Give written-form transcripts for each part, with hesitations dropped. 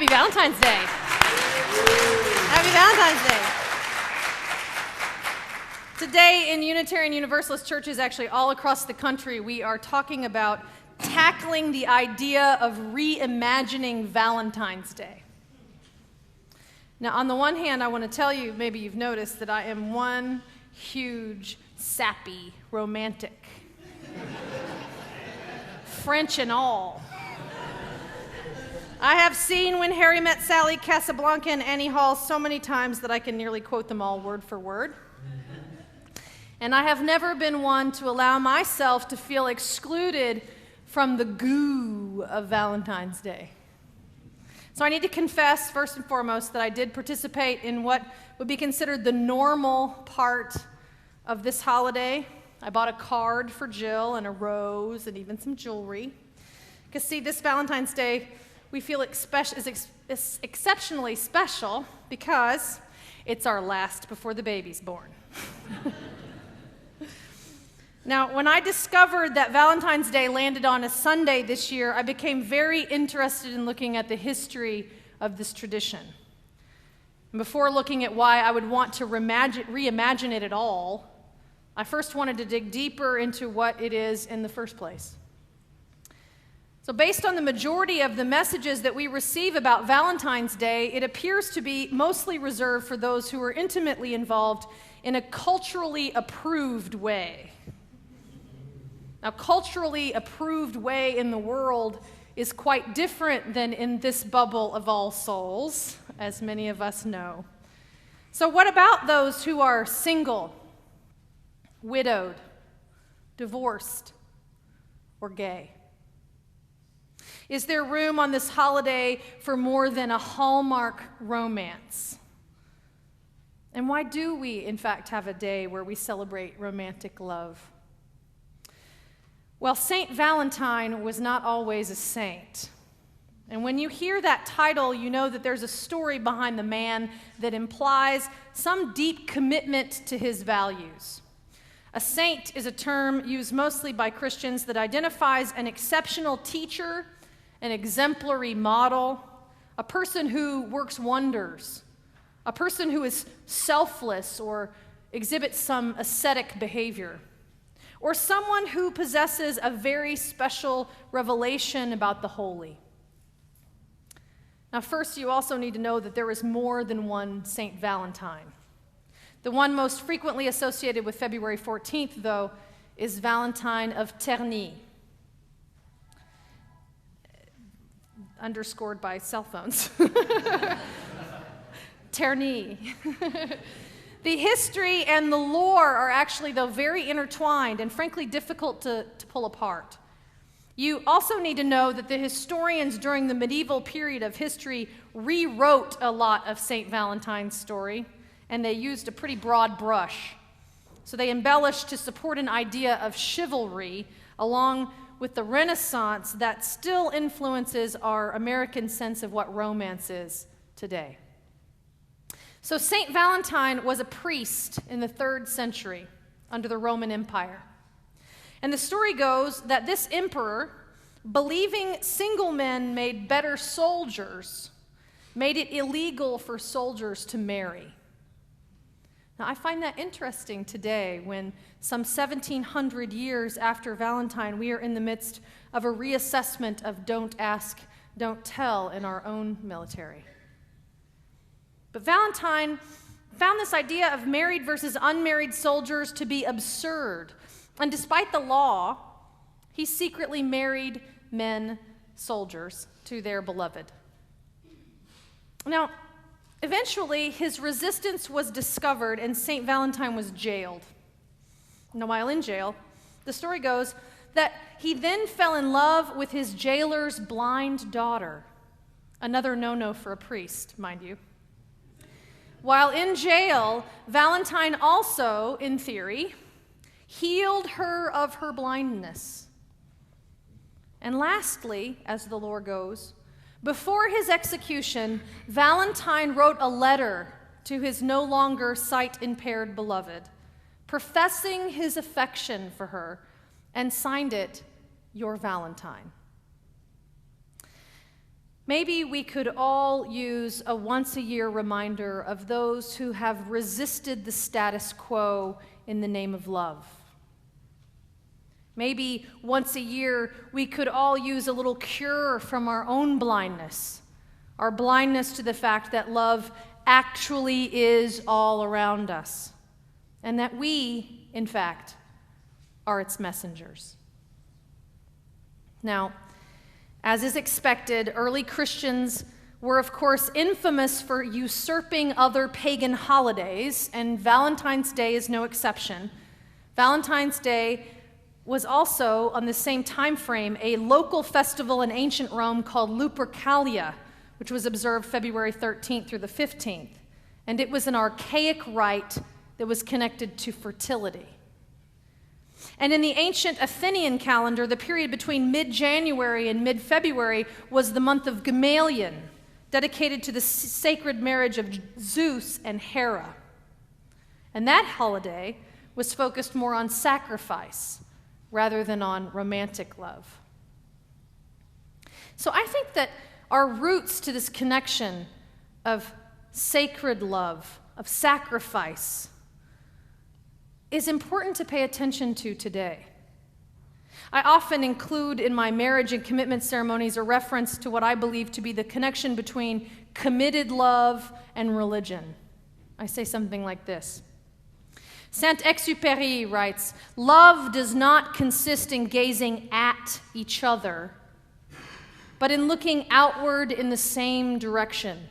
Happy Valentine's Day. Happy Valentine's Day. Today in Unitarian Universalist churches, actually all across the country, we are talking about tackling the idea of reimagining Valentine's Day. Now, on the one hand, I want to tell you, maybe you've noticed, that I am one huge, sappy romantic. French and all. I have seen When Harry Met Sally, Casablanca, and Annie Hall so many times that I can nearly quote them all word for word. And I have never been one to allow myself to feel excluded from the goo of Valentine's Day. So I need to confess, first and foremost, that I did participate in what would be considered the normal part of this holiday. I bought a card for Jill and a rose and even some jewelry. Because see, this Valentine's Day, we feel is exceptionally special because it's our last before the baby's born. Now, when I discovered that Valentine's Day landed on a Sunday this year, I became very interested in looking at the history of this tradition. And before looking at why I would want to reimagine it at all, I first wanted to dig deeper into what it is in the first place. So based on the majority of the messages that we receive about Valentine's Day, it appears to be mostly reserved for those who are intimately involved in a culturally approved way. Now, culturally approved way in the world is quite different than in this bubble of all souls, as many of us know. So what about those who are single, widowed, divorced, or gay? Is there room on this holiday for more than a Hallmark romance? And why do we, in fact, have a day where we celebrate romantic love? Well, Saint Valentine was not always a saint. And when you hear that title, you know that there's a story behind the man that implies some deep commitment to his values. A saint is a term used mostly by Christians that identifies an exceptional teacher, an exemplary model, a person who works wonders, a person who is selfless or exhibits some ascetic behavior, or someone who possesses a very special revelation about the holy. Now, first, you also need to know that there is more than one Saint Valentine. The one most frequently associated with February 14th, though, is Valentine of Terni, underscored by cell phones. Terni. The history and the lore are actually, though, very intertwined and frankly difficult to pull apart. You also need to know that the historians during the medieval period of history rewrote a lot of St. Valentine's story, and they used a pretty broad brush. So they embellished to support an idea of chivalry along with the Renaissance that still influences our American sense of what romance is today. So St. Valentine was a priest in the 3rd century under the Roman Empire. And the story goes that this emperor, believing single men made better soldiers, made it illegal for soldiers to marry. Now, I find that interesting today when some 1,700 years after Valentine, we are in the midst of a reassessment of don't ask, don't tell in our own military. But Valentine found this idea of married versus unmarried soldiers to be absurd. And despite the law, he secretly married men, soldiers, to their beloved. Now, eventually, his resistance was discovered and St. Valentine was jailed. Now, while in jail, the story goes that he then fell in love with his jailer's blind daughter. Another no-no for a priest, mind you. While in jail, Valentine also, in theory, healed her of her blindness. And lastly, as the lore goes, before his execution, Valentine wrote a letter to his no longer sight-impaired beloved, professing his affection for her, and signed it, "Your Valentine." Maybe we could all use a once-a-year reminder of those who have resisted the status quo in the name of love. Maybe once a year we could all use a little cure from our own blindness, our blindness to the fact that love actually is all around us, and that we, in fact, are its messengers. Now, as is expected, early Christians were, of course, infamous for usurping other pagan holidays, and Valentine's Day is no exception. Valentine's Day was also, on the same time frame, a local festival in ancient Rome called Lupercalia, which was observed February 13th through the 15th. And it was an archaic rite that was connected to fertility. And in the ancient Athenian calendar, the period between mid-January and mid-February was the month of Gamaliel, dedicated to the sacred marriage of Zeus and Hera. And that holiday was focused more on sacrifice rather than on romantic love. So I think that our roots to this connection of sacred love, of sacrifice, is important to pay attention to today. I often include in my marriage and commitment ceremonies a reference to what I believe to be the connection between committed love and religion. I say something like this. Saint-Exupéry writes, "Love does not consist in gazing at each other, but in looking outward in the same direction,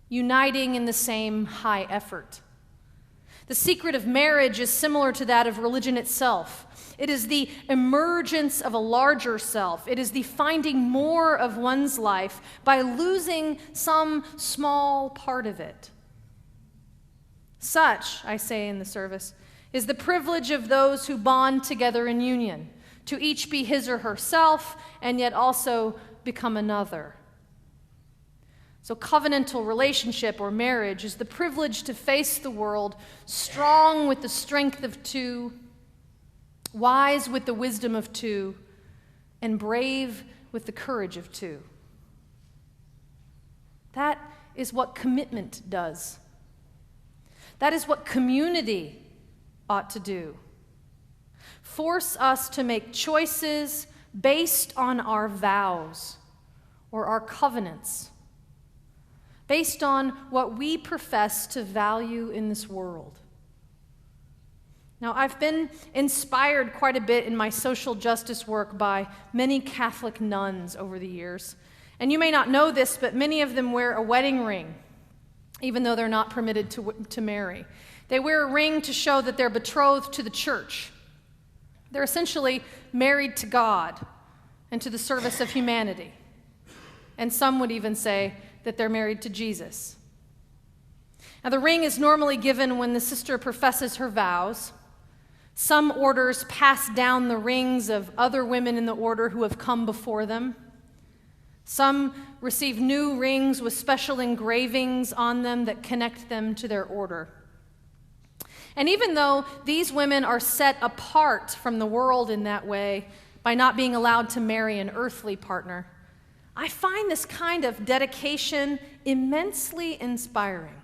uniting in the same high effort." The secret of marriage is similar to that of religion itself. It is the emergence of a larger self. It is the finding more of one's life by losing some small part of it. Such, I say in the service, is the privilege of those who bond together in union, to each be his or herself, and yet also become another. So covenantal relationship or marriage is the privilege to face the world strong with the strength of two, wise with the wisdom of two, and brave with the courage of two. That is what commitment does. That is what community ought to do. Force us to make choices based on our vows or our covenants, based on what we profess to value in this world. Now, I've been inspired quite a bit in my social justice work by many Catholic nuns over the years. And you may not know this, but many of them wear a wedding ring, even though they're not permitted to marry. They wear a ring to show that they're betrothed to the church. They're essentially married to God and to the service of humanity. And some would even say that they're married to Jesus. Now, the ring is normally given when the sister professes her vows. Some orders pass down the rings of other women in the order who have come before them. Some receive new rings with special engravings on them that connect them to their order. And even though these women are set apart from the world in that way by not being allowed to marry an earthly partner, I find this kind of dedication immensely inspiring.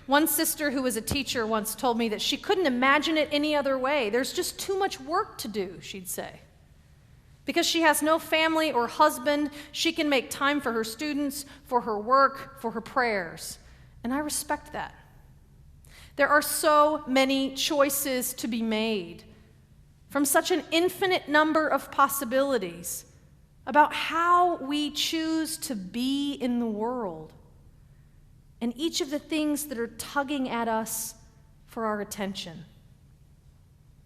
One sister who was a teacher once told me that she couldn't imagine it any other way. There's just too much work to do, she'd say. Because she has no family or husband, she can make time for her students, for her work, for her prayers. And I respect that. There are so many choices to be made from such an infinite number of possibilities about how we choose to be in the world and each of the things that are tugging at us for our attention.